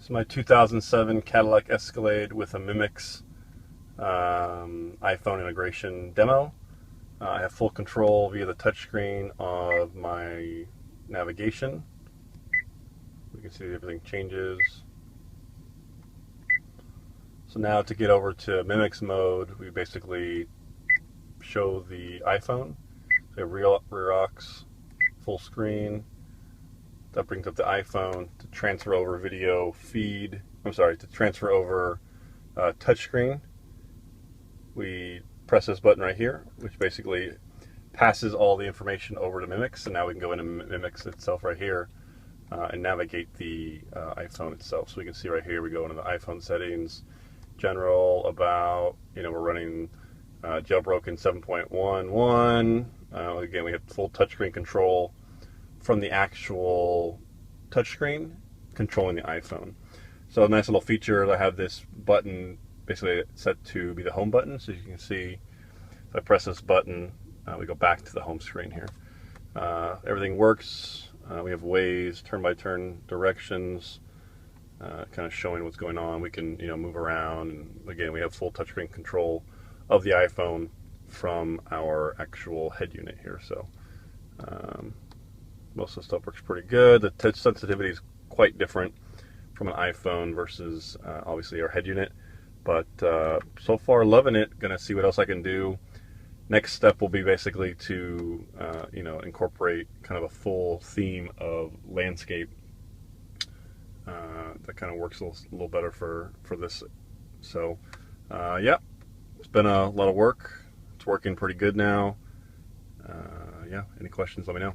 It's my 2007 Cadillac Escalade with a Mimix iPhone integration demo. I have full control via the touchscreen of my navigation. We can see everything changes. So now to get over to Mimix mode, we basically show the iPhone. So we have rear aux, full screen. That brings up the iPhone to transfer over video feed. To transfer over touchscreen. We press this button right here, which basically passes all the information over to Mimix, and now we can go into Mimix itself right here and navigate the iPhone itself. So we can see right here, we go into the iPhone settings, general, about, we're running jailbroken 7.11. Again, we have full touchscreen control from the actual touchscreen controlling the iPhone. So a nice little feature, I have this button basically set to be the home button. So you can see if I press this button, we go back to the home screen here. Everything works. We have ways, turn-by-turn directions, kind of showing what's going on. We can move around, and again, we have full touchscreen control of the iPhone from our actual head unit here. So most of the stuff works pretty good. The touch sensitivity is quite different from an iPhone versus obviously our head unit, but so far loving it. Gonna see what else I can do. Next step will be basically to incorporate kind of a full theme of landscape that kind of works a little better for this. So yeah, it's been a lot of work. It's working pretty good now. Yeah, any questions, let me know.